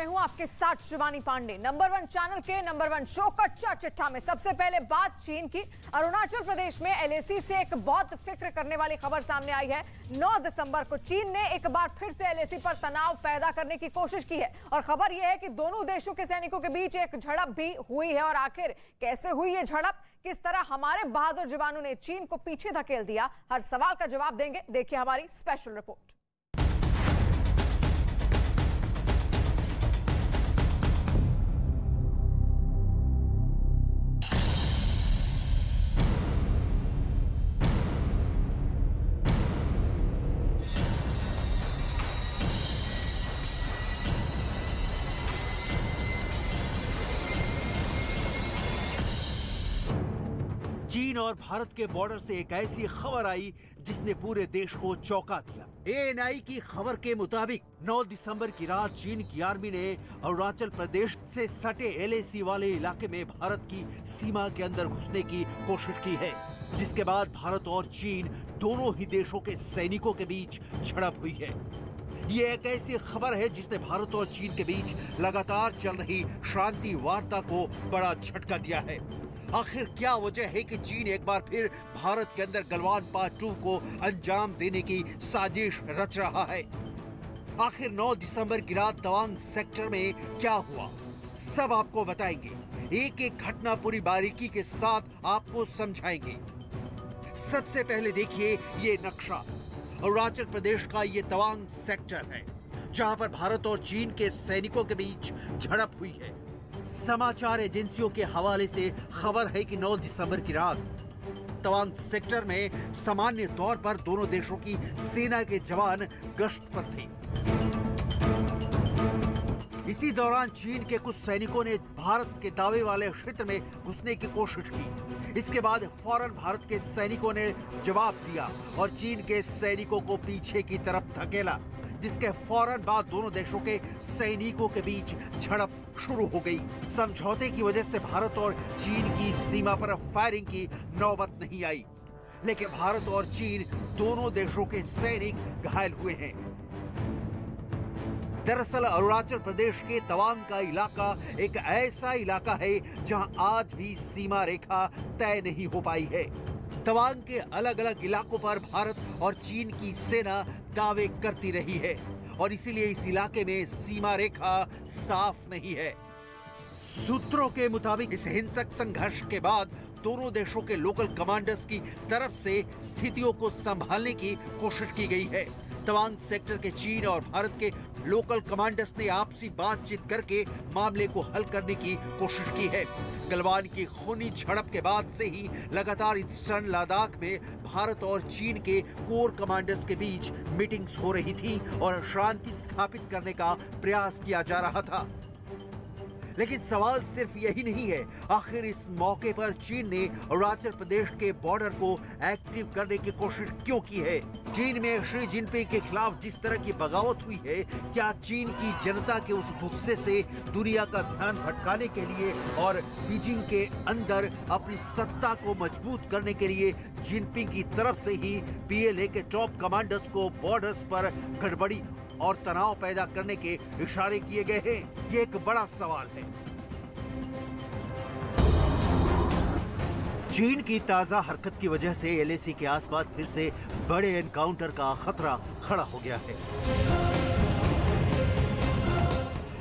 मैं हूं आपके साथ शिवानी पांडे। नंबर 1 चैनल के नंबर 1 शो कच्चा चिट्ठा में सबसे पहले बात चीन की। अरुणाचल प्रदेश में एलएसी से एक बहुत फिक्र करने वाली खबर सामने आई है। 9 दिसंबर को चीन ने एक बार फिर से एलएसी पर तनाव पैदा करने की कोशिश की है और खबर यह है कि दोनों देशों के सैनिकों के बीच एक झड़प भी हुई है। और आखिर कैसे हुई ये झड़प, किस तरह हमारे बहादुर जवानों ने चीन को पीछे धकेल दिया, हर सवाल का जवाब देंगे। देखिए हमारी स्पेशल रिपोर्ट। चीन और भारत के बॉर्डर से एक ऐसी खबर आई जिसने पूरे देश को चौंका दिया। एएनआई की खबर के मुताबिक 9 दिसंबर की रात चीन की आर्मी ने अरुणाचल प्रदेश से सटे एलएसी वाले इलाके में भारत की सीमा के अंदर घुसने की कोशिश की है, जिसके बाद भारत और चीन दोनों ही देशों के सैनिकों के बीच झड़प हुई है। ये एक ऐसी खबर है जिसने भारत और चीन के बीच लगातार चल रही शांति वार्ता को बड़ा झटका दिया है। आखिर क्या वजह है कि चीन एक बार फिर भारत के अंदर गलवान पार्ट 2 को अंजाम देने की साजिश रच रहा है? आखिर 9 दिसंबर की रात तवांग सेक्टर में क्या हुआ, सब आपको बताएंगे। एक एक घटना पूरी बारीकी के साथ आपको समझाएंगे। सबसे पहले देखिए ये नक्शा। अरुणाचल प्रदेश का ये तवांग सेक्टर है जहां पर भारत और चीन के सैनिकों के बीच झड़प हुई है। समाचार एजेंसियों के हवाले से खबर है कि 9 दिसंबर की रात तवांग सेक्टर में सामान्य तौर पर दोनों देशों की सेना के जवान गश्त पर थे। इसी दौरान चीन के कुछ सैनिकों ने भारत के दावे वाले क्षेत्र में घुसने की कोशिश की। इसके बाद फौरन भारत के सैनिकों ने जवाब दिया और चीन के सैनिकों को पीछे की तरफ धकेला, जिसके फौरन बाद दोनों देशों के सैनिकों के बीच झड़प शुरू हो गई। समझौते की वजह से भारत और चीन की सीमा पर फायरिंग की नौबत नहीं आई, लेकिन भारत और चीन दोनों देशों के सैनिक घायल हुए हैं। दरअसल अरुणाचल प्रदेश के तवांग का इलाका एक ऐसा इलाका है जहां आज भी सीमा रेखा तय नहीं हो पाई है। तवांग के अलग अलग इलाकों पर भारत और चीन की सेना दावे करती रही है और इसीलिए इस इलाके में सीमा रेखा साफ नहीं है। सूत्रों के मुताबिक इस हिंसक संघर्ष के बाद दोनों देशों के लोकल कमांडर्स की तरफ से स्थितियों को संभालने की कोशिश की गई है। तवांग सेक्टर के चीन और भारत के लोकल कमांडर्स ने आपसी बातचीत करके मामले को हल करने की कोशिश की है। गलवान की खूनी झड़प के बाद से ही लगातार ईस्टर्न लद्दाख में भारत और चीन के कोर कमांडर्स के बीच मीटिंग्स हो रही थी और शांति स्थापित करने का प्रयास किया जा रहा था। लेकिन सवाल सिर्फ यही नहीं है, आखिर इस मौके पर चीन ने अरुणाचल प्रदेश के बॉर्डर को एक्टिव करने की कोशिश क्यों की है? चीन में शी जिनपिंग के खिलाफ जिस तरह की बगावत हुई है, क्या चीन की जनता के उस गुस्से से दुनिया का ध्यान भटकाने के लिए और बीजिंग के अंदर अपनी सत्ता को मजबूत करने के लिए जिनपिंग की तरफ से ही पीएलए के टॉप कमांडर्स को बॉर्डर्स पर गड़बड़ी और तनाव पैदा करने के इशारे किए गए हैं? ये एक बड़ा सवाल है। चीन की ताजा हरकत की वजह से एलएसी के आसपास फिर से बड़े एनकाउंटर का खतरा खड़ा हो गया है।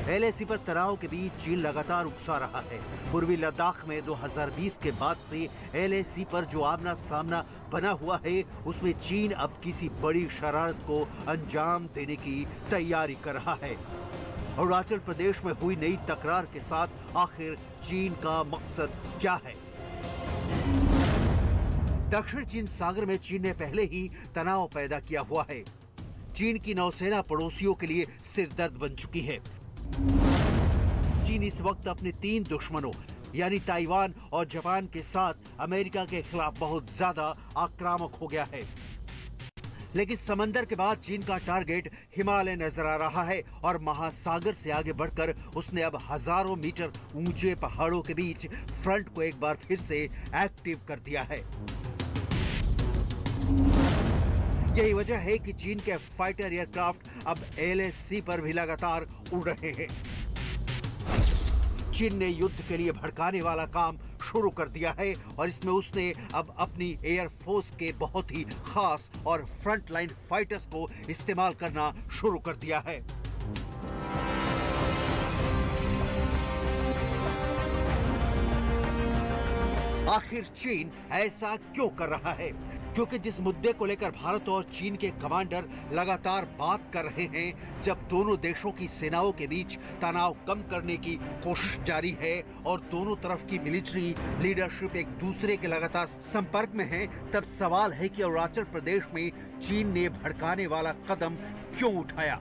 एलएसी पर तनाव के बीच चीन लगातार उकसा रहा है। पूर्वी लद्दाख में 2020 के बाद से एलएसी पर जो आमना सामना बना हुआ है, उसमें चीन अब किसी बड़ी शरारत को अंजाम देने की तैयारी कर रहा है। अरुणाचल प्रदेश में हुई नई तकरार के साथ आखिर चीन का मकसद क्या है? दक्षिण चीन सागर में चीन ने पहले ही तनाव पैदा किया हुआ है। चीन की नौसेना पड़ोसियों के लिए सिरदर्द बन चुकी है। चीन इस वक्त अपने 3 दुश्मनों यानी ताइवान और जापान के साथ अमेरिका के खिलाफ बहुत ज्यादा आक्रामक हो गया है। लेकिन समंदर के बाद चीन का टारगेट हिमालय नजर आ रहा है और महासागर से आगे बढ़कर उसने अब हजारों मीटर ऊंचे पहाड़ों के बीच फ्रंट को एक बार फिर से एक्टिव कर दिया है। यही वजह है कि चीन के फाइटर एयरक्राफ्ट अब एलएसी पर भी लगातार उड़ रहे हैं। चीन ने युद्ध के लिए भड़काने वाला काम शुरू कर दिया है और इसमें उसने अब अपनी एयरफोर्स के बहुत ही खास और फ्रंटलाइन फाइटर्स को इस्तेमाल करना शुरू कर दिया है। आखिर चीन ऐसा क्यों कर रहा है? क्योंकि जिस मुद्दे को लेकर भारत और चीन के कमांडर लगातार बात कर रहे हैं, जब दोनों देशों की सेनाओं के बीच तनाव कम करने की कोशिश जारी है और दोनों तरफ की मिलिट्री लीडरशिप एक दूसरे के लगातार संपर्क में है, तब सवाल है कि अरुणाचल प्रदेश में चीन ने भड़काने वाला कदम क्यों उठाया?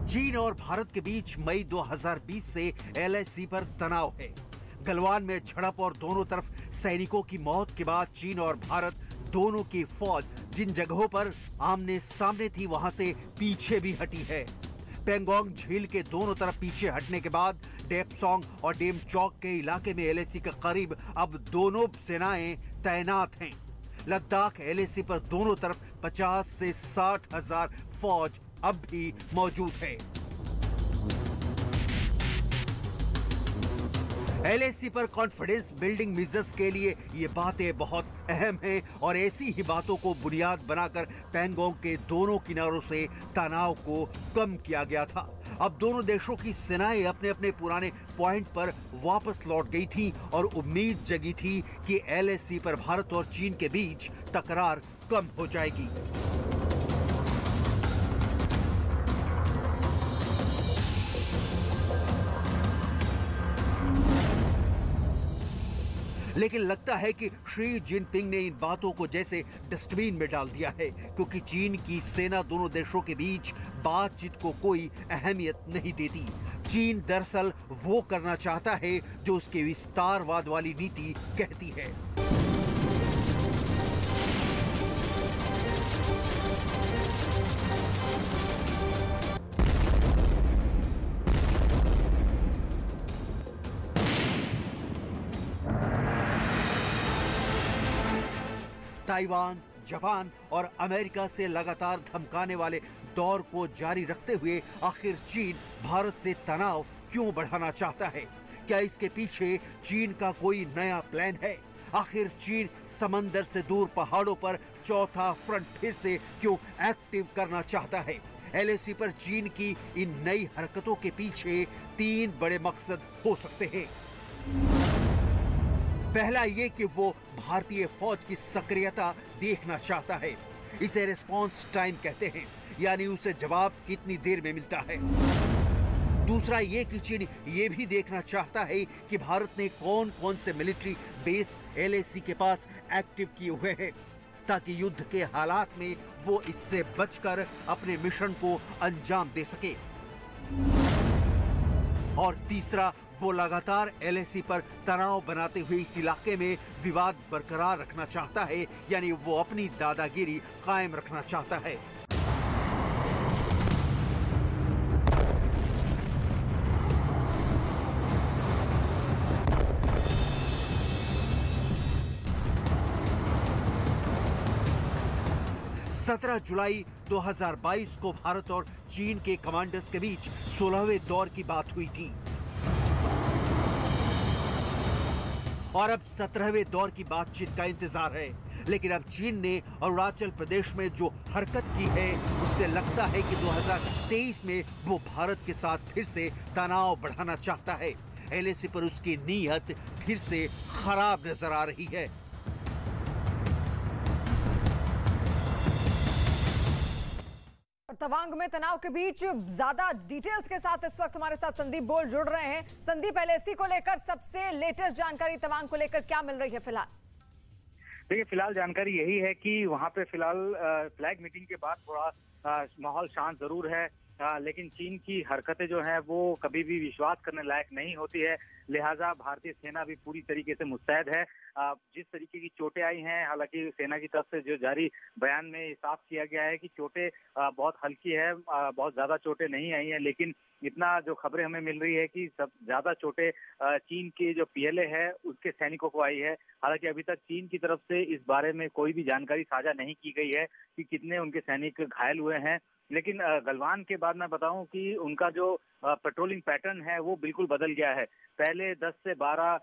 चीन और भारत के बीच मई 2020 से LAC पर तनाव है। गलवान में झड़प और दोनों तरफ सैनिकों की मौत के बाद चीन और भारत दोनों की फौज जिन जगहों पर आमने सामने थी वहां से पीछे भी हटी है। पेंगोंग झील के दोनों तरफ पीछे हटने के बाद डेपसोंग और डेमचौक के इलाके में LAC के करीब अब दोनों सेनाएं तैनात हैं। लद्दाख LAC पर दोनों तरफ 50 से 60 हजार फौज अब भी मौजूद है। LAC पर कॉन्फिडेंस बिल्डिंग मेजर्स के लिए ये बातें बहुत अहम हैं और ऐसी ही बातों को बुनियाद बनाकर पेंगोंग के दोनों किनारों से तनाव को कम किया गया था। अब दोनों देशों की सेनाएं अपने अपने पुराने पॉइंट पर वापस लौट गई थी और उम्मीद जगी थी कि LAC पर भारत और चीन के बीच तकरार कम हो जाएगी। लेकिन लगता है कि शी जिनपिंग ने इन बातों को जैसे डस्टबिन में डाल दिया है, क्योंकि चीन की सेना दोनों देशों के बीच बातचीत को कोई अहमियत नहीं देती। चीन दरअसल वो करना चाहता है जो उसके विस्तारवाद वाली नीति कहती है। ताइवान, जापान और अमेरिका से लगातार धमकाने वाले दौर को जारी रखते हुए आखिर चीन भारत से तनाव क्यों बढ़ाना चाहता है? क्या इसके पीछे चीन का कोई नया प्लान है? आखिर चीन समंदर से दूर पहाड़ों पर चौथा फ्रंट फिर से क्यों एक्टिव करना चाहता है? LAC पर चीन की इन नई हरकतों के पीछे 3 बड़े मकसद हो सकते हैं। पहला ये कि वो भारतीय फौज की सक्रियता देखना चाहता है। इसे रिस्पॉन्स टाइम कहते हैं, यानी उसे जवाब कितनी देर में मिलता है। दूसरा ये कि चीन ये भी देखना चाहता है कि भारत ने कौन कौन से मिलिट्री बेस LAC के पास एक्टिव किए हुए हैं, ताकि युद्ध के हालात में वो इससे बचकर अपने मिशन को अंजाम दे सके। और तीसरा, वो लगातार LAC पर तनाव बनाते हुए इस इलाके में विवाद बरकरार रखना चाहता है, यानी वो अपनी दादागिरी कायम रखना चाहता है। सत्रह जुलाई 2022 को भारत और चीन के कमांडर्स के बीच 16वें दौर की बात हुई थी और अब 17वें दौर की बातचीत का इंतजार है। लेकिन अब चीन ने अरुणाचल प्रदेश में जो हरकत की है, उससे लगता है कि 2023 में वो भारत के साथ फिर से तनाव बढ़ाना चाहता है। LAC पर उसकी नीयत फिर से खराब नजर आ रही है। तवांग में तनाव के बीच ज्यादा डिटेल्स के साथ इस वक्त हमारे साथ संदीप बोल जुड़ रहे हैं। संदीप, LAC को लेकर सबसे लेटेस्ट जानकारी तवांग को लेकर क्या मिल रही है फिलहाल? देखिए, फिलहाल जानकारी यही है कि वहां पे फिलहाल फ्लैग मीटिंग के बाद थोड़ा माहौल शांत जरूर है। लेकिन चीन की हरकतें जो हैं वो कभी भी विश्वास करने लायक नहीं होती है। लिहाजा भारतीय सेना भी पूरी तरीके से मुस्तैद है। जिस तरीके की चोटें आई हैं, हालांकि सेना की तरफ से जो जारी बयान में साफ किया गया है कि चोटें बहुत हल्की है, बहुत ज्यादा चोटें नहीं आई हैं, लेकिन इतना जो खबरें हमें मिल रही है कि सब ज्यादा चोटें चीन के जो पीएलए है उसके सैनिकों को आई है। हालांकि अभी तक चीन की तरफ से इस बारे में कोई भी जानकारी साझा नहीं की गई है कि कितने उनके सैनिक घायल हुए हैं। लेकिन गलवान के बाद मैं बताऊं कि उनका जो पेट्रोलिंग पैटर्न है वो बिल्कुल बदल गया है। पहले 10 से 12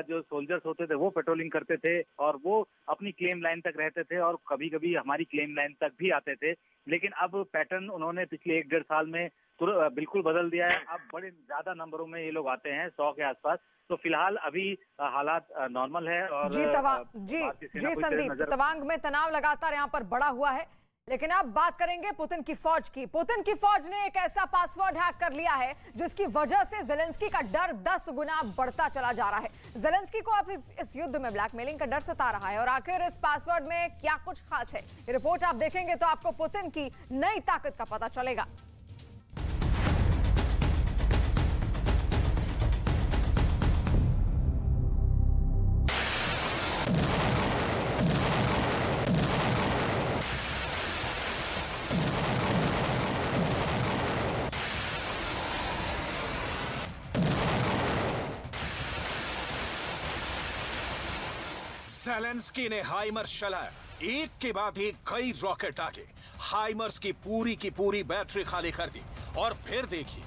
जो सोल्जर्स होते थे वो पेट्रोलिंग करते थे और वो अपनी क्लेम लाइन तक रहते थे और कभी कभी हमारी क्लेम लाइन तक भी आते थे। लेकिन अब पैटर्न उन्होंने पिछले 1-1.5 साल में बिल्कुल बदल दिया है। अब बड़े ज्यादा नंबरों में ये लोग आते हैं, 100 के आसपास। तो फिलहाल अभी हालात नॉर्मल है। और जी संदीप, तवांग में तनाव लगातार यहाँ पर बढ़ा हुआ है। लेकिन अब बात करेंगे पुतिन की फौज की। पुतिन की फौज ने एक ऐसा पासवर्ड हैक कर लिया है जिसकी वजह से जेलेंस्की का डर 10 गुना बढ़ता चला जा रहा है। जेलेंस्की को अब इस युद्ध में ब्लैकमेलिंग का डर सता रहा है और आखिर इस पासवर्ड में क्या कुछ खास है, ये रिपोर्ट आप देखेंगे तो आपको पुतिन की नई ताकत का पता चलेगा। ज़ेलेंस्की ने हाइमर्स चलाया, एक के बाद एक कई रॉकेट आगे, हाइमर्स की पूरी बैटरी खाली कर दी। और फिर देखिए,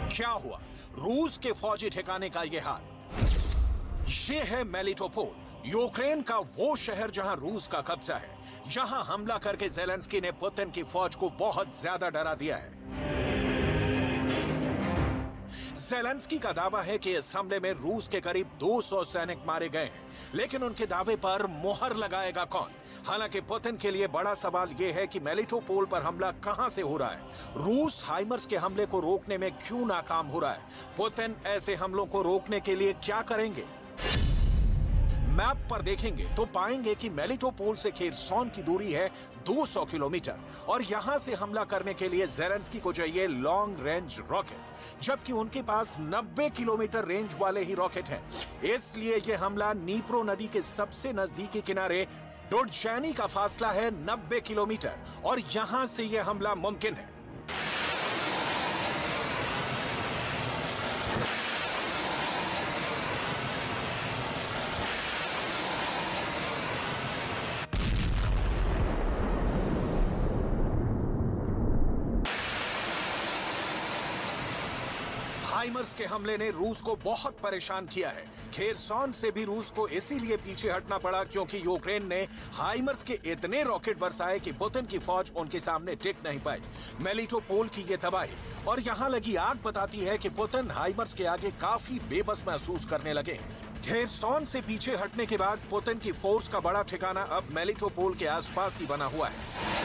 क्या हुआ। रूस के फौजी ठिकाने का यह हाल। यह है मेलिटोपोल, यूक्रेन का वो शहर जहां रूस का कब्जा है। यहां हमला करके ज़ेलेंस्की ने पुतिन की फौज को बहुत ज्यादा डरा दिया है। ज़ेलेंस्की का दावा है कि इस हमले में रूस के करीब 200 सैनिक मारे गए हैं, लेकिन उनके दावे पर मोहर लगाएगा कौन? हालांकि पुतिन के लिए बड़ा सवाल यह है कि मेलिटोपोल पर हमला कहां से हो रहा है, रूस हाइमर्स के हमले को रोकने में क्यों नाकाम हो रहा है, पुतिन ऐसे हमलों को रोकने के लिए क्या करेंगे? मैप पर देखेंगे तो पाएंगे कि मेलिटोपोल से खेरसॉन की दूरी है 200 किलोमीटर और यहां से हमला करने के लिए ज़ेलेंस्की को चाहिए लॉन्ग रेंज रॉकेट, जबकि उनके पास 90 किलोमीटर रेंज वाले ही रॉकेट हैं। इसलिए यह हमला नीप्रो नदी के सबसे नजदीकी किनारे डोडचैनी का फासला है 90 किलोमीटर और यहां से यह हमला मुमकिन है। हाइमर्स के हमले ने रूस को बहुत परेशान किया है। खेरसॉन से भी रूस को इसीलिए पीछे हटना पड़ा क्योंकि यूक्रेन ने हाइमर्स के इतने रॉकेट बरसाए कि पुतिन की फौज उनके सामने टिक नहीं पाई। मेलिटोपोल की ये तबाही और यहां लगी आग बताती है कि पुतिन हाइमर्स के आगे काफी बेबस महसूस करने लगे हैं। खेरसॉन से पीछे हटने के बाद पुतिन की फोर्स का बड़ा ठिकाना अब मेलिटोपोल के आसपास ही बना हुआ है।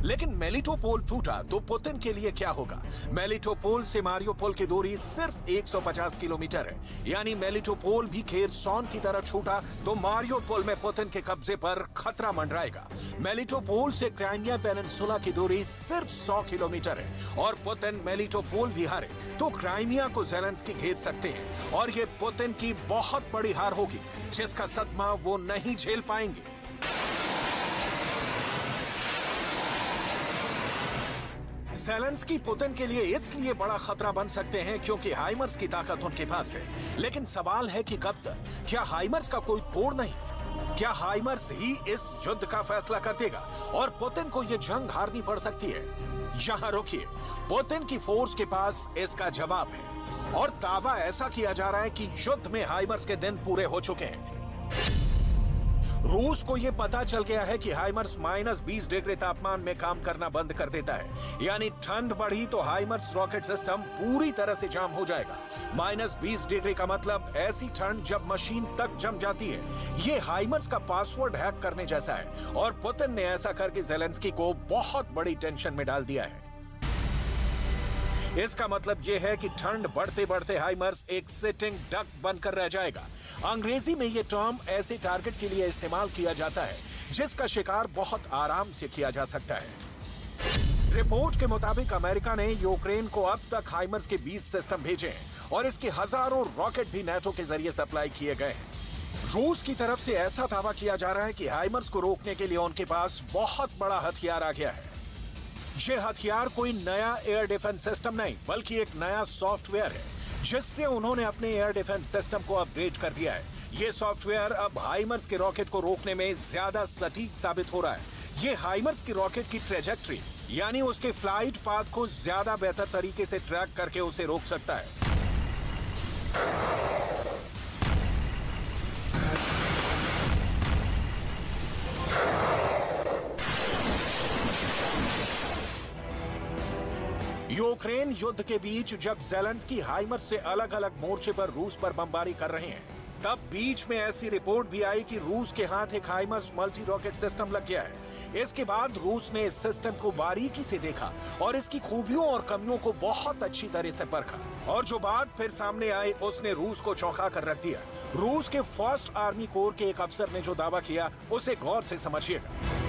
लेकिन मेलिटोपोल टूटा तो पुतिन के लिए क्या होगा? मेलिटोपोल से मारियोपोल की दूरी सिर्फ 150 किलोमीटर है, यानी मेलिटोपोल भी खेरसॉन की तरह छूटा तो मारियोपोल में पुतिन के कब्जे पर खतरा मंडराएगा। मेलिटोपोल से क्राइमिया पेनिनसुला की दूरी सिर्फ 100 किलोमीटर है और पुतिन मेलिटोपोल भी हारे तो क्राइमिया को ज़ेलेंस्की घेर सकते हैं और ये पुतिन की बहुत बड़ी हार होगी जिसका सदमा वो नहीं झेल पाएंगे। ज़ेलेंस्की पुतिन के लिए इसलिए बड़ा खतरा बन सकते हैं क्योंकि हाइमर्स की ताकत उनके पास है, लेकिन सवाल है कि कब तक? क्या हाइमर्स का कोई तोड़ नहीं? क्या हाइमर्स ही इस युद्ध का फैसला कर देगा और पुतिन को यह जंग हारनी पड़ सकती है? यहां रुकिए, पुतिन की फोर्स के पास इसका जवाब है और दावा ऐसा किया जा रहा है कि युद्ध में हाइमर्स के दिन पूरे हो चुके हैं। रूस को यह पता चल गया है कि हाइमर्स -20 डिग्री तापमान में काम करना बंद कर देता है, यानी ठंड बढ़ी तो हाइमर्स रॉकेट सिस्टम पूरी तरह से जाम हो जाएगा। -20 डिग्री का मतलब ऐसी ठंड जब मशीन तक जम जाती है। ये हाइमर्स का पासवर्ड हैक करने जैसा है और पुतिन ने ऐसा करके ज़ेलेंस्की को बहुत बड़ी टेंशन में डाल दिया है। इसका मतलब यह है कि ठंड बढ़ते बढ़ते हाइमर्स एक सिटिंग डक बनकर रह जाएगा। अंग्रेजी में यह टर्म ऐसे टारगेट के लिए इस्तेमाल किया जाता है जिसका शिकार बहुत आराम से किया जा सकता है। रिपोर्ट के मुताबिक अमेरिका ने यूक्रेन को अब तक हाइमर्स के 20 सिस्टम भेजे हैं और इसके हजारों रॉकेट भी नेटो के जरिए सप्लाई किए गए हैं। रूस की तरफ से ऐसा दावा किया जा रहा है कि हाइमर्स को रोकने के लिए उनके पास बहुत बड़ा हथियार आ गया है। ये हथियार कोई नया एयर डिफेंस सिस्टम नहीं, बल्कि एक नया सॉफ्टवेयर है जिससे उन्होंने अपने एयर डिफेंस सिस्टम को अपग्रेड कर दिया है। ये सॉफ्टवेयर अब हाइमर्स के रॉकेट को रोकने में ज्यादा सटीक साबित हो रहा है। ये हाइमर्स के रॉकेट की ट्रेजेक्ट्री यानी उसके फ्लाइट पाथ को ज्यादा बेहतर तरीके से ट्रैक करके उसे रोक सकता है। यूक्रेन युद्ध के बीच जब ज़ेलेंस्की हाइमर्स से अलग अलग मोर्चे पर रूस पर बमबारी कर रहे हैं, तब बीच में ऐसी रिपोर्ट भी आई कि रूस के हाथ एक हाइमर्स मल्टी रॉकेट सिस्टम लग गया है। इसके बाद रूस ने इस सिस्टम को बारीकी से देखा और इसकी खूबियों और कमियों को बहुत अच्छी तरह से परखा, और जो बात फिर सामने आई उसने रूस को चौंका कर रख दिया। रूस के फर्स्ट आर्मी कोर के एक अफसर ने जो दावा किया उसे गौर से समझिएगा।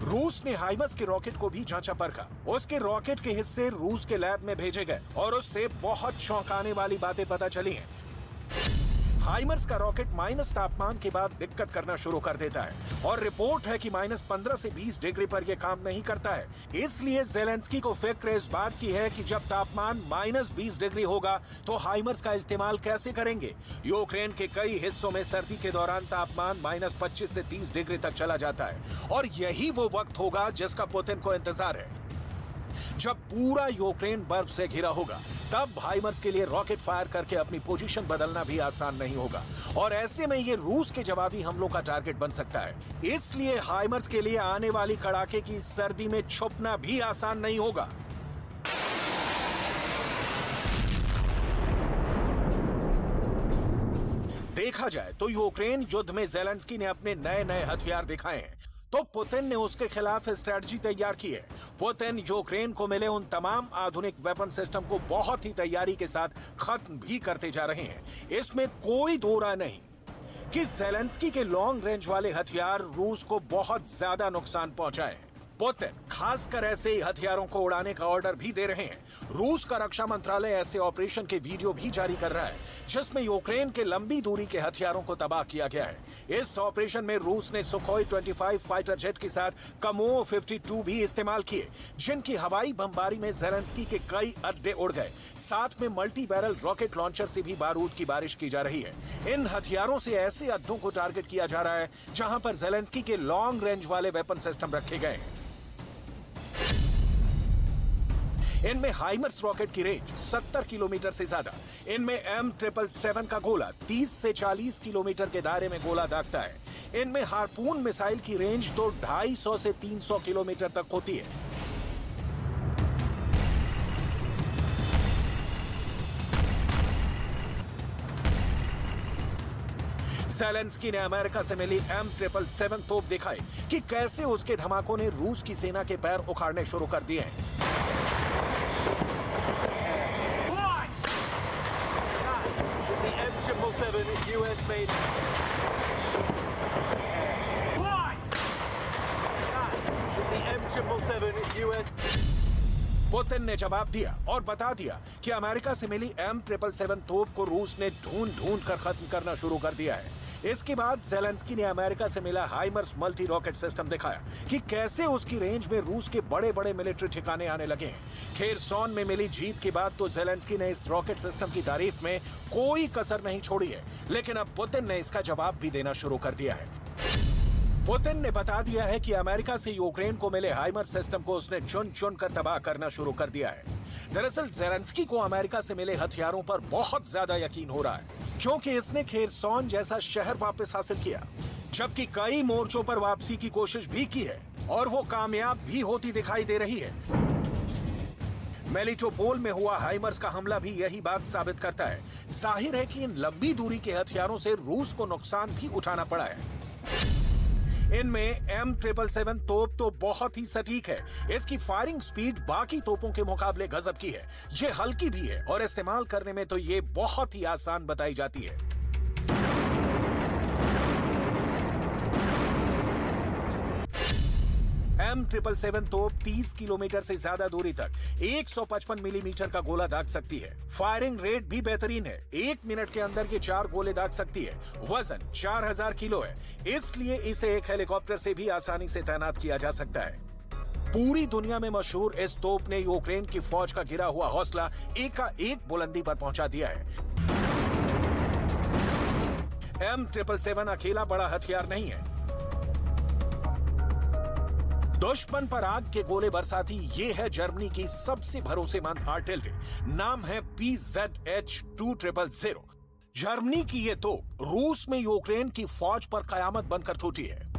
रूस ने हाइमर्स के रॉकेट को भी जांचा परखा। उसके रॉकेट के हिस्से रूस के लैब में भेजे गए और उससे बहुत चौंकाने वाली बातें पता चली हैं। हाइमर्स का रॉकेट माइनस तापमान के बाद दिक्कत करना शुरू कर देता है और रिपोर्ट है कि -15 से 20 डिग्री पर यह काम नहीं करता है। इसलिए ज़ेलेंस्की को फिक्र इस बात की है कि जब तापमान -20 डिग्री होगा तो हाइमर्स का इस्तेमाल कैसे करेंगे। यूक्रेन के कई हिस्सों में सर्दी के दौरान तापमान -25 से 30 डिग्री तक चला जाता है और यही वो वक्त होगा जिसका पुतिन को इंतजार है। जब पूरा यूक्रेन बर्फ से घिरा होगा तब हाइमर्स के लिए रॉकेट फायर करके अपनी पोजीशन बदलना भी आसान नहीं होगा और ऐसे में ये रूस के जवाबी हमलों का टारगेट बन सकता है। इसलिए हाइमर्स के लिए आने वाली कड़ाके की सर्दी में छुपना भी आसान नहीं होगा। देखा जाए तो यूक्रेन युद्ध में ज़ेलेंस्की ने अपने नए नए हथियार दिखाए हैं तो पुतिन ने उसके खिलाफ स्ट्रेटजी तैयार की है। पुतिन यूक्रेन को मिले उन तमाम आधुनिक वेपन सिस्टम को बहुत ही तैयारी के साथ खत्म भी करते जा रहे हैं। इसमें कोई दो राय नहीं कि ज़ेलेंस्की के लॉन्ग रेंज वाले हथियार रूस को बहुत ज्यादा नुकसान पहुंचाए। पुतिन खासकर ऐसे ही हथियारों को उड़ाने का ऑर्डर भी दे रहे हैं। रूस का रक्षा मंत्रालय ऐसे ऑपरेशन के वीडियो भी जारी कर रहा है जिसमें यूक्रेन के लंबी दूरी के हथियारों को तबाह किया गया है। इस ऑपरेशन में रूस ने सुखोई 25 फाइटर जेट के साथ कमो 52 भी इस्तेमाल किए जिनकी हवाई बमबारी में ज़ेलेंस्की के कई अड्डे उड़ गए। साथ में मल्टी बैरल रॉकेट लॉन्चर से भी बारूद की बारिश की जा रही है। इन हथियारों से ऐसे अड्डों को टारगेट किया जा रहा है जहां पर ज़ेलेंस्की के लॉन्ग रेंज वाले वेपन सिस्टम रखे गए हैं। इनमें हाइमर्स रॉकेट की रेंज 70 किलोमीटर से ज्यादा। इनमें M777 का गोला 30 से 40 किलोमीटर के दायरे में गोला दागता है। इनमें हार्पून मिसाइल की रेंज तो 250 से 300 किलोमीटर तक होती है। ज़ेलेंस्की ने अमेरिका से मिली M777 तोप दिखाई कि कैसे उसके धमाकों ने रूस की सेना के पैर उखाड़ने शुरू कर दिए हैं। US made. Is the M777 US? Putin ने जवाब दिया और बता दिया कि अमेरिका से मिली M777 तोप को रूस ने ढूंढ कर खत्म करना शुरू कर दिया है। इसके बाद ज़ेलेंस्की ने अमेरिका से मिला हाइमर्स मल्टी रॉकेट सिस्टम दिखाया कि कैसे उसकी रेंज में रूस के बड़े बड़े मिलिट्री ठिकाने आने लगे हैं। खेरसॉन में मिली जीत के बाद तो ज़ेलेंस्की ने इस रॉकेट सिस्टम की तारीफ में कोई कसर नहीं छोड़ी है, लेकिन अब पुतिन ने इसका जवाब भी देना शुरू कर दिया है। पुतिन ने बता दिया है कि अमेरिका से यूक्रेन को मिले हाइमर्स सिस्टम को उसने चुन कर तबाह करना शुरू कर दिया है। दरअसल ज़ेलेंस्की को अमेरिका से मिले हथियारों पर बहुत ज्यादा यकीन हो रहा है क्योंकि इसने खेरसॉन जैसा शहर वापस हासिल किया, जबकि कई मोर्चों पर वापसी की कोशिश भी की है और वो कामयाब भी होती दिखाई दे रही है। मेलिटोपोल में हुआ हाइमर्स का हमला भी यही बात साबित करता है। जाहिर है कि इन लंबी दूरी के हथियारों से रूस को नुकसान भी उठाना पड़ा है। इनमें M777 तोप तो बहुत ही सटीक है। इसकी फायरिंग स्पीड बाकी तोपों के मुकाबले गजब की है। ये हल्की भी है और इस्तेमाल करने में तो ये बहुत ही आसान बताई जाती है। M777 तोप 30 किलोमीटर से ज्यादा दूरी तक 155 मिलीमीटर का गोला दाग सकती है। फायरिंग रेट भी बेहतरीन है। 1 मिनट के अंदर ये 4 गोले दाग सकती है। वजन 4000 किलो है, इसलिए इसे एक हेलीकॉप्टर से भी आसानी से तैनात किया जा सकता है। पूरी दुनिया में मशहूर इस तोप ने यूक्रेन की फौज का गिरा हुआ हौसला एकाएक बुलंदी पर पहुंचा दिया है। M777 अकेला बड़ा हथियार नहीं है। दुश्मन पर आग के गोले बरसाती ये है जर्मनी की सबसे भरोसेमंद आर्टिलरी। नाम है PZH-2000। जर्मनी की ये तोप रूस में यूक्रेन की फौज पर कयामत बनकर टूटी है।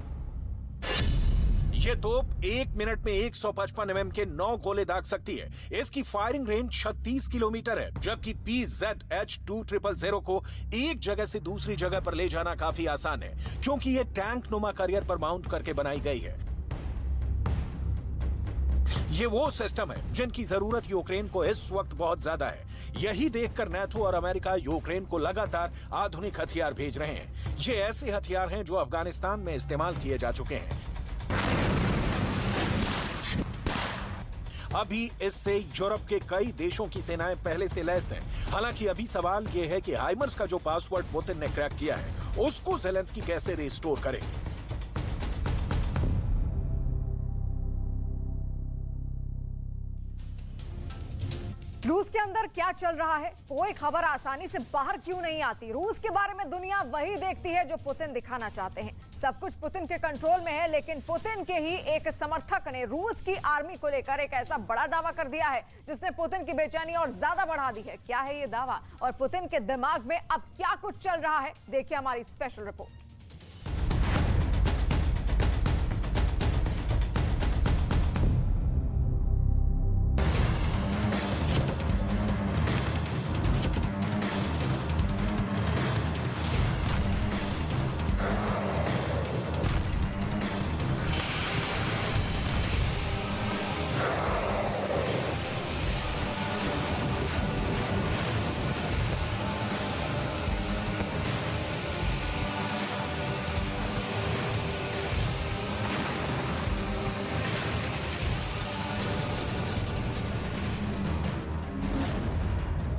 ये तोप 1 मिनट में 155 mm के 9 गोले दाग सकती है। इसकी फायरिंग रेंज 36 किलोमीटर है, जबकि PZH-2000 को एक जगह से दूसरी जगह पर ले जाना काफी आसान है, क्योंकि ये टैंक नुमा करियर पर माउंट करके बनाई गई है। ये वो सिस्टम है जिनकी जरूरत यूक्रेन को इस वक्त बहुत ज्यादा है। यही देखकर नाटो और अमेरिका यूक्रेन को लगातार आधुनिक हथियार भेज रहे हैं। ये ऐसे हथियार हैं जो अफगानिस्तान में इस्तेमाल किए जा चुके हैं। अभी इससे यूरोप के कई देशों की सेनाएं पहले से लैस हैं। हालांकि अभी सवाल यह है कि हाइमर्स का जो पासवर्ड पुतिन ने क्रैक किया है, उसको ज़ेलेंस्की कैसे रिस्टोर करे। रूस के अंदर क्या चल रहा है, कोई खबर आसानी से बाहर क्यों नहीं आती। रूस के बारे में दुनिया वही देखती है जो पुतिन दिखाना चाहते हैं। सब कुछ पुतिन के कंट्रोल में है, लेकिन पुतिन के ही एक समर्थक ने रूस की आर्मी को लेकर एक ऐसा बड़ा दावा कर दिया है जिसने पुतिन की बेचैनी और ज्यादा बढ़ा दी है। क्या है ये दावा और पुतिन के दिमाग में अब क्या कुछ चल रहा है, देखिए हमारी स्पेशल रिपोर्ट।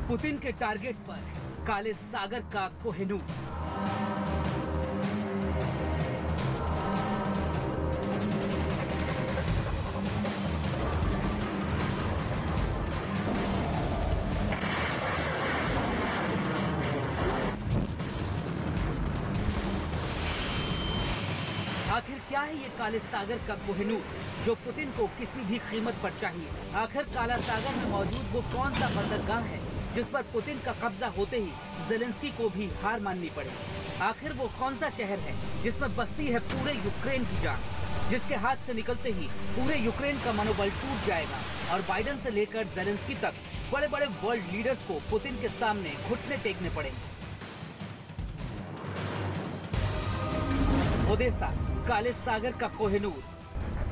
पुतिन के टारगेट पर काले सागर का कोहिनूर। आखिर क्या है ये काले सागर का कोहिनूर जो पुतिन को किसी भी कीमत पर चाहिए? आखिर काला सागर में मौजूद वो कौन सा बंदरगाह है जिस पर पुतिन का कब्जा होते ही ज़ेलेंस्की को भी हार माननी पड़े? आखिर वो कौन सा शहर है जिसमें बसती है पूरे यूक्रेन की जान, जिसके हाथ से निकलते ही पूरे यूक्रेन का मनोबल टूट जाएगा और बाइडेन से लेकर ज़ेलेंस्की तक बड़े बड़े वर्ल्ड लीडर्स को पुतिन के सामने घुटने टेकने पड़ेंगे? ओदेसा, काले सागर का कोहिनूर।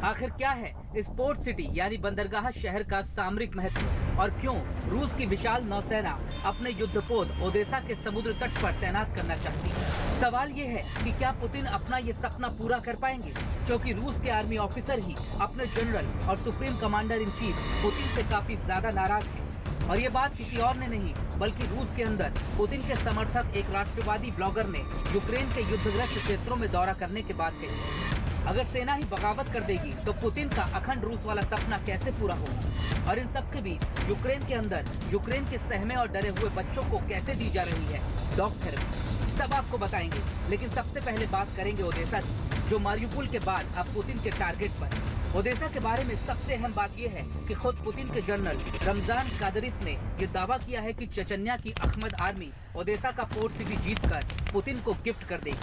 आखिर क्या है इस पोर्ट सिटी यानी बंदरगाह शहर का सामरिक महत्व और क्यों रूस की विशाल नौसेना अपने युद्धपोत ओदेसा के समुद्र तट पर तैनात करना चाहती है? सवाल ये है कि क्या पुतिन अपना ये सपना पूरा कर पाएंगे, क्योंकि रूस के आर्मी ऑफिसर ही अपने जनरल और supreme commander in chief Putin से काफी ज्यादा नाराज हैं। और ये बात किसी और ने नहीं बल्कि रूस के अंदर पुतिन के समर्थक एक राष्ट्रवादी ब्लॉगर ने यूक्रेन के युद्धग्रस्त क्षेत्रों में दौरा करने के बाद कही। अगर सेना ही बगावत कर देगी तो पुतिन का अखंड रूस वाला सपना कैसे पूरा होगा? और इन सब के बीच यूक्रेन के अंदर यूक्रेन के सहमे और डरे हुए बच्चों को कैसे दी जा रही है डॉग थेरेपी, सब आपको बताएंगे। लेकिन सबसे पहले बात करेंगे ओदेसा की, जो मारियुपोल के बाद अब पुतिन के टारगेट पर। ओदेसा के बारे में सबसे अहम बात यह है कि खुद पुतिन के जनरल रमजान कादिरोव ने यह दावा किया है कि चेचन्या की अहमद आर्मी ओदेसा का पोर्ट सिटी जीतकर पुतिन को गिफ्ट कर देगी।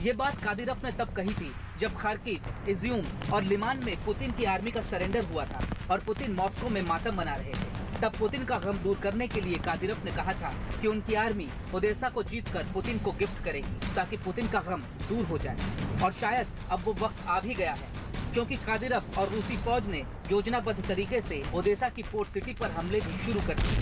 ये बात कादिरोव ने तब कही थी जब खार्किव, इज्यूम और लिमान में पुतिन की आर्मी का सरेंडर हुआ था और पुतिन मॉस्को में मातम मना रहे थे। तब पुतिन का गम दूर करने के लिए कादिरोव ने कहा था कि उनकी आर्मी ओडेसा को जीतकर पुतिन को गिफ्ट करेगी ताकि पुतिन का गम दूर हो जाए। और शायद अब वो वक्त आ भी गया है, क्योंकि कादिरोव और रूसी फौज ने योजनाबद्ध तरीके से ओडेसा की पोर्ट सिटी पर हमले भी शुरू कर दिए।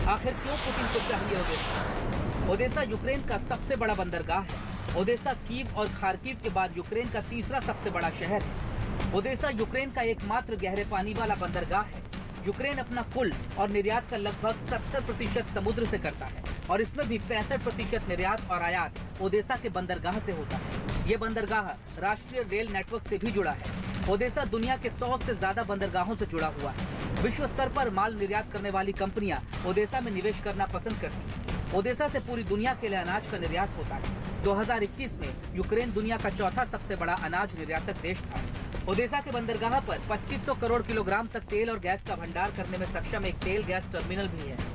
आखिर क्यों पुतिन को चाहिए ओडेसा? ओडेसा यूक्रेन का सबसे बड़ा बंदरगाह है। ओडेसा कीव और खार्किव के बाद यूक्रेन का तीसरा सबसे बड़ा शहर है। ओडेसा यूक्रेन का एकमात्र गहरे पानी वाला बंदरगाह है। यूक्रेन अपना कुल और निर्यात का लगभग 70% समुद्र से करता है और इसमें भी 65% निर्यात और आयात ओडेसा के बंदरगाह से होता है। ये बंदरगाह राष्ट्रीय रेल नेटवर्क से भी जुड़ा है। ओडेसा दुनिया के 100 से ज्यादा बंदरगाहों से जुड़ा हुआ है। विश्व स्तर पर माल निर्यात करने वाली कंपनियां ओडेसा में निवेश करना पसंद करती हैं। ओडेसा से पूरी दुनिया के लिए अनाज का निर्यात होता है। 2021 में यूक्रेन दुनिया का चौथा सबसे बड़ा अनाज निर्यातक देश था। ओडेसा के बंदरगाह पर 2500 करोड़ किलोग्राम तक तेल और गैस का भंडार करने में सक्षम एक तेल गैस टर्मिनल भी है।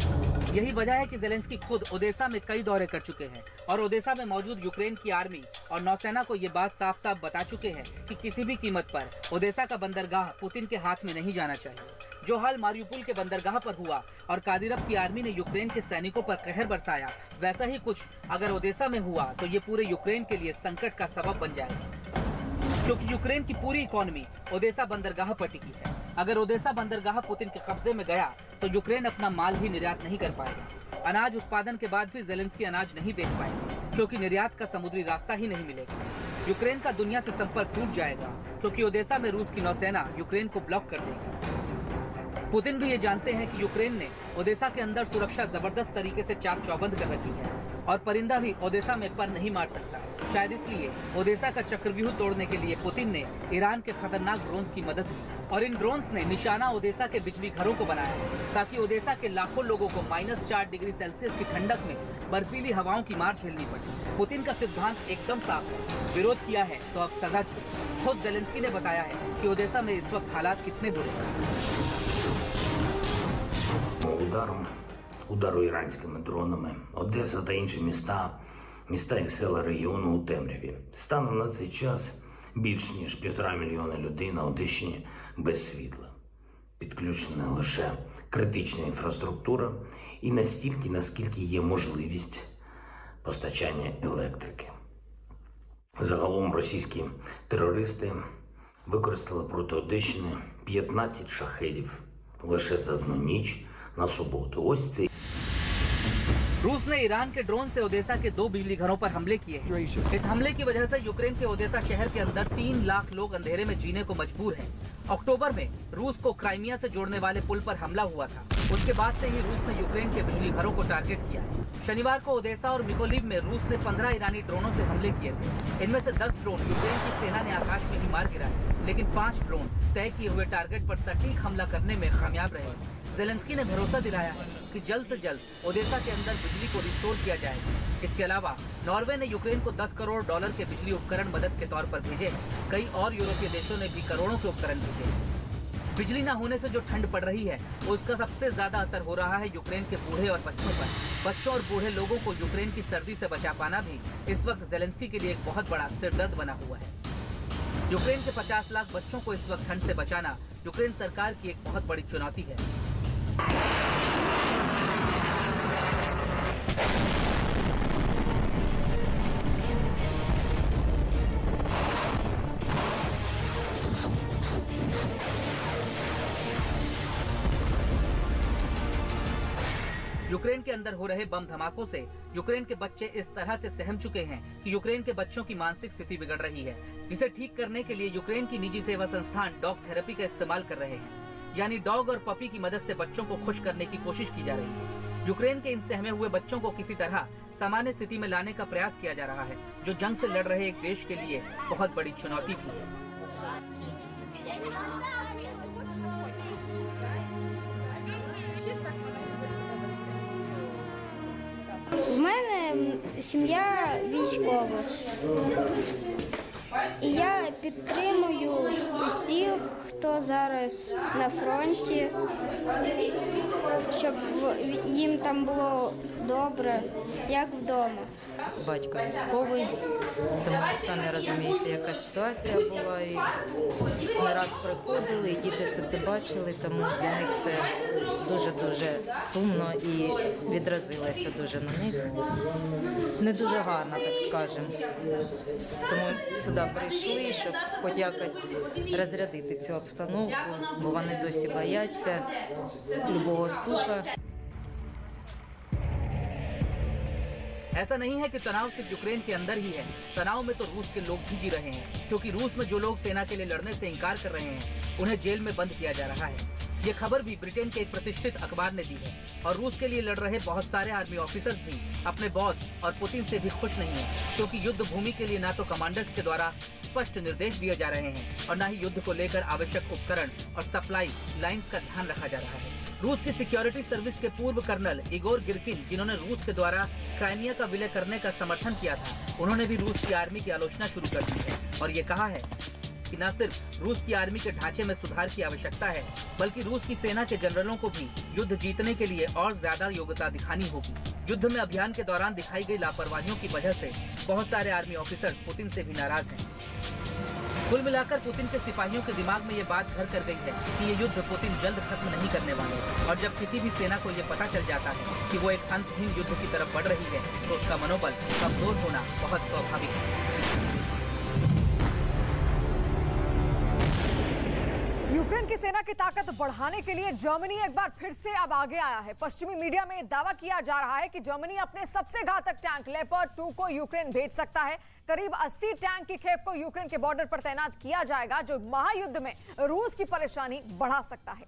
यही वजह है कि ज़ेलेंस्की खुद ओडेसा में कई दौरे कर चुके हैं और ओडेसा में मौजूद यूक्रेन की आर्मी और नौसेना को ये बात साफ साफ बता चुके हैं कि किसी भी कीमत पर ओडेसा का बंदरगाह पुतिन के हाथ में नहीं जाना चाहिए। जो हाल मारियुपोल के बंदरगाह पर हुआ और कादिरोव की आर्मी ने यूक्रेन के सैनिकों पर कहर बरसाया, वैसा ही कुछ अगर ओडेसा में हुआ तो ये पूरे यूक्रेन के लिए संकट का सबब बन जाएगा, क्योंकि यूक्रेन की पूरी इकोनॉमी ओडेसा बंदरगाह पर टिकी है। अगर ओडेसा बंदरगाह पुतिन के कब्जे में गया तो यूक्रेन अपना माल भी निर्यात नहीं कर पाएगा। अनाज उत्पादन के बाद भी ज़ेलेंस्की अनाज नहीं बेच पाएंगे, क्योंकि निर्यात का समुद्री रास्ता ही नहीं मिलेगा। यूक्रेन का दुनिया से संपर्क टूट जाएगा, क्योंकि ओडेसा में रूस की नौसेना यूक्रेन को ब्लॉक कर देगी। पुतिन भी ये जानते हैं कि यूक्रेन ने ओडेसा के अंदर सुरक्षा जबरदस्त तरीके से चाक चौबंद कर रखी है और परिंदा भी ओडेसा में पर नहीं मार सकता। शायद इसलिए ओडेसा का चक्रव्यूह तोड़ने के लिए पुतिन ने ईरान के खतरनाक ड्रोन्स की मदद ली और इन ड्रोन्स ने निशाना ओडेसा के बिजली घरों को बनाया ताकि ओडेसा के लाखों लोगों को -4 डिग्री सेल्सियस की ठंडक में बर्फीली हवाओं की मार झेलनी पड़ी। पुतिन का सिद्धांत एकदम साफ है, विरोध किया है तो अब सजा चाहिए। खुद ज़ेलेंस्की ने बताया है कि ओडेसा में इस वक्त हालात कितने बुरे हैं। Удару іранськими дронами, Одеса та інші міста і села регіону у темряві. Станом на цей час більш ніж 1,5 мільйона людей на Одещині без світла. Підключена лише критична інфраструктура і настільки, наскільки є можливість постачання електрики. Загалом російські терористи використали проти Одещини 15 шахедів лише за одну ніч на суботу. Ось це. रूस ने ईरान के ड्रोन से ओडेसा के 2 बिजली घरों पर हमले किए हैं। इस हमले की वजह से यूक्रेन के ओडेसा शहर के अंदर 3 लाख लोग अंधेरे में जीने को मजबूर हैं। अक्टूबर में रूस को क्राइमिया से जोड़ने वाले पुल पर हमला हुआ था। उसके बाद से ही रूस ने यूक्रेन के बिजली घरों को टारगेट किया है। शनिवार को ओडेसा और मिकोलिव में रूस ने 15 ईरानी ड्रोनों से हमले किए थे। इनमें से 10 ड्रोन यूक्रेन की सेना ने आकाश में ही मार गिराए, लेकिन 5 ड्रोन तय किए हुए टारगेट पर सटीक हमला करने में कामयाब रहे। ज़ेलेंस्की ने भरोसा दिलाया है कि जल्द से जल्द ओडेसा के अंदर बिजली को रिस्टोर किया जाएगा। इसके अलावा नॉर्वे ने यूक्रेन को $10 करोड़ के बिजली उपकरण मदद के तौर पर भेजे हैं। कई और यूरोपीय देशों ने भी करोड़ों के उपकरण भेजे हैं। बिजली न होने से जो ठंड पड़ रही है उसका सबसे ज्यादा असर हो रहा है यूक्रेन के बूढ़े और बच्चों पर। बच्चों और बूढ़े लोगों को यूक्रेन की सर्दी से बचा पाना भी इस वक्त ज़ेलेंस्की के लिए एक बहुत बड़ा सिरदर्द बना हुआ है। यूक्रेन के 50 लाख बच्चों को इस वक्त ठंड से बचाना यूक्रेन सरकार की एक बहुत बड़ी चुनौती है। यूक्रेन के अंदर हो रहे बम धमाकों से यूक्रेन के बच्चे इस तरह से सहम चुके हैं कि यूक्रेन के बच्चों की मानसिक स्थिति बिगड़ रही है, जिसे ठीक करने के लिए यूक्रेन की निजी सेवा संस्थान डॉग थेरेपी का इस्तेमाल कर रहे हैं। यानी डॉग और पपी की मदद से बच्चों को खुश करने की कोशिश की जा रही है। यूक्रेन के इन सहमे हुए बच्चों को किसी तरह सामान्य स्थिति में लाने का प्रयास किया जा रहा है, जो जंग से लड़ रहे एक देश के लिए बहुत बड़ी चुनौती भी है। У мене сім'я військова. І я підтримую усіх, хто зараз на фронті, щоб їм там було добре, як вдома. Батько військовий, тому самі розумієте, яка ситуація була, і не раз приходили, і діти все це бачили, тому для них це дуже-дуже сумно і відразилося дуже на них. Не дуже гарно, так скажемо. Тому сюди прийшли, щоб хоч якось розрядити цю обстановку, бо вони досі бояться любого стука. ऐसा नहीं है कि तनाव सिर्फ यूक्रेन के अंदर ही है। तनाव में तो रूस के लोग भी जी रहे हैं, क्योंकि रूस में जो लोग सेना के लिए लड़ने से इनकार कर रहे हैं उन्हें जेल में बंद किया जा रहा है। ये खबर भी ब्रिटेन के एक प्रतिष्ठित अखबार ने दी है। और रूस के लिए लड़ रहे बहुत सारे आर्मी ऑफिसर्स भी अपने बॉस और पुतिन से भी खुश नहीं है, क्योंकि युद्ध भूमि के लिए न तो कमांडर्स के द्वारा स्पष्ट निर्देश दिए जा रहे हैं और न ही युद्ध को लेकर आवश्यक उपकरण और सप्लाई लाइंस का ध्यान रखा जा रहा है। रूस की सिक्योरिटी सर्विस के पूर्व कर्नल इगोर गिरकिन, जिन्होंने रूस के द्वारा क्राइमिया का विलय करने का समर्थन किया था, उन्होंने भी रूस की आर्मी की आलोचना शुरू कर दी है और ये कहा है कि न सिर्फ रूस की आर्मी के ढांचे में सुधार की आवश्यकता है, बल्कि रूस की सेना के जनरलों को भी युद्ध जीतने के लिए और ज्यादा योग्यता दिखानी होगी। युद्ध में अभियान के दौरान दिखाई गई लापरवाहियों की वजह से बहुत सारे आर्मी ऑफिसर्स पुतिन से भी नाराज हैं। कुल मिलाकर पुतिन के सिपाहियों के दिमाग में ये बात घर कर गई है कि ये युद्ध पुतिन जल्द खत्म नहीं करने वाले, और जब किसी भी सेना को ये पता चल जाता है कि वो एक अंतहीन युद्ध की तरफ बढ़ रही है, तो उसका मनोबल कमजोर होना बहुत स्वाभाविक है। यूक्रेन की सेना की ताकत बढ़ाने के लिए जर्मनी एक बार फिर से अब आगे आया है। पश्चिमी मीडिया में दावा किया जा रहा है कि जर्मनी अपने सबसे घातक टैंक लेपर्ड 2 को यूक्रेन भेज सकता है। करीब 80 टैंक की खेप को यूक्रेन के बॉर्डर पर तैनात किया जाएगा, जो महायुद्ध में रूस की परेशानी बढ़ा सकता है।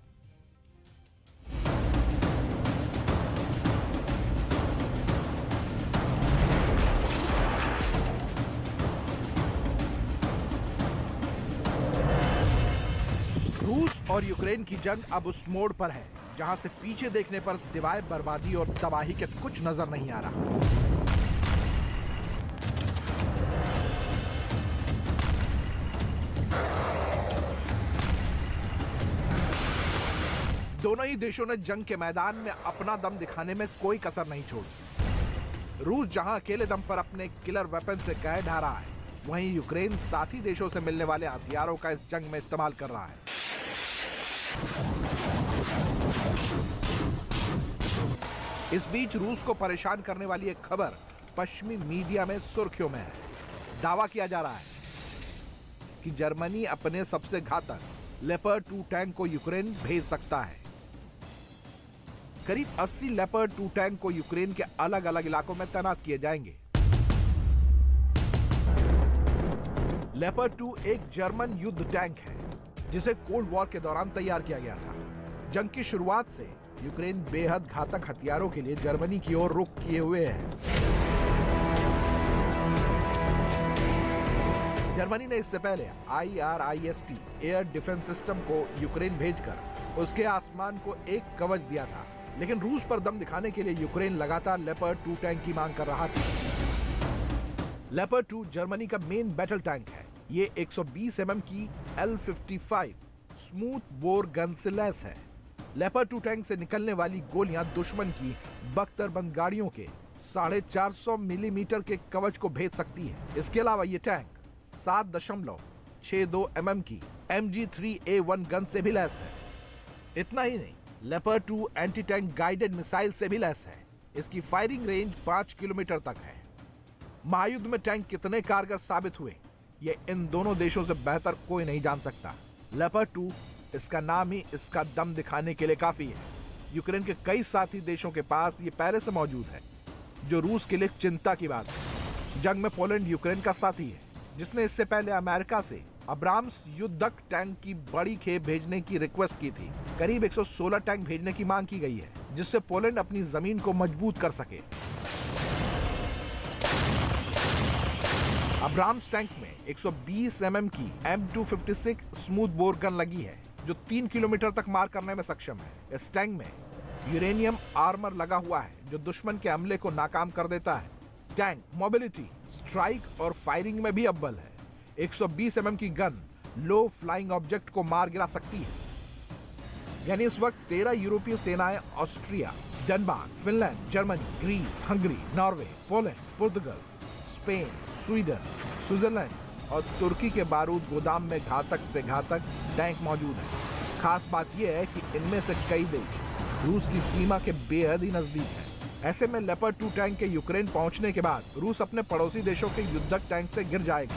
रूस और यूक्रेन की जंग अब उस मोड़ पर है जहां से पीछे देखने पर सिवाय बर्बादी और तबाही के कुछ नजर नहीं आ रहा। दोनों ही देशों ने जंग के मैदान में अपना दम दिखाने में कोई कसर नहीं छोड़ी। रूस जहां अकेले दम पर अपने किलर वेपन से कह ढा रहा है, वहीं यूक्रेन साथी देशों से मिलने वाले हथियारों का इस जंग में इस्तेमाल कर रहा है। इस बीच रूस को परेशान करने वाली एक खबर पश्चिमी मीडिया में सुर्खियों में है। दावा किया जा रहा है कि जर्मनी अपने सबसे घातक लेपर्ड 2 टैंक को यूक्रेन भेज सकता है। करीब 80 लेपर्ड 2 टैंक को यूक्रेन के अलग अलग इलाकों में तैनात किए जाएंगे। लेपर्ड 2 एक जर्मन युद्ध टैंक है जिसे कोल्ड वॉर के दौरान तैयार किया गया था। जंग की शुरुआत से यूक्रेन बेहद घातक हथियारों के लिए जर्मनी की ओर रुख किए हुए है। जर्मनी ने इससे पहले IRIS-T एयर डिफेंस सिस्टम को यूक्रेन भेजकर उसके आसमान को एक कवच दिया था, लेकिन रूस पर दम दिखाने के लिए यूक्रेन लगातार लेपर्ड 2 टैंक की मांग कर रहा था। लेपर्ड 2 जर्मनी का मेन बैटल टैंक है। ये 120 mm की L55 स्मूथ बोर गन से लैस है। लेपर्ड 2 टैंक से निकलने वाली गोलियां दुश्मन की बख्तरबंद गाड़ियों के 450 मिलीमीटर के कवच को भेद सकती है। इसके अलावा ये टैंक 7.62 mm की MG3A1 गन से भी लैस है। इतना ही नहीं, leopard 2 anti tank guided missile से भी लैस है। इसकी फायरिंग रेंज 5 किलोमीटर तक है। महायुद्ध में टैंक कितने कारगर साबित हुए, ये इन दोनों देशों से बेहतर कोई नहीं जान सकता। लेपर्ड 2 इसका नाम ही इसका दम दिखाने के लिए काफी है। यूक्रेन के कई साथी देशों के पास ये पहले से मौजूद है, जो रूस के लिए चिंता की बात है। जंग में पोलैंड यूक्रेन का साथी है, जिसने इससे पहले अमेरिका से अब्राम्स युद्धक टैंक की बड़ी खेप भेजने की रिक्वेस्ट की थी। करीब 116 टैंक भेजने की मांग की गई है, जिससे पोलैंड अपनी जमीन को मजबूत कर सके। अब्राम्स टैंक में 120 mm की M256 स्मूथ बोर गन लगी है, जो 3 किलोमीटर तक मार करने में सक्षम है। इस टैंक में यूरेनियम आर्मर लगा हुआ है, जो दुश्मन के हमले को नाकाम कर देता है। टैंक मोबिलिटी, स्ट्राइक और फायरिंग में भी अव्वल है। 120 mm की गन लो फ्लाइंग ऑब्जेक्ट को मार गिरा सकती है। यानी इस वक्त 13 यूरोपीय सेनाएं Austria, Denmark, Finland, Germany, Greece, Hungary, Norway, Poland, पुर्तगाल, स्पेन, स्वीडन, स्विट्जरलैंड और तुर्की के बारूद गोदाम में घातक से घातक टैंक मौजूद है। खास बात यह है कि इनमें से कई देश रूस की सीमा के बेहद ही नजदीक है। ऐसे में लेपर्ड 2 टैंक के यूक्रेन पहुंचने के बाद रूस अपने पड़ोसी देशों के युद्धक टैंक से घिर जाएगा।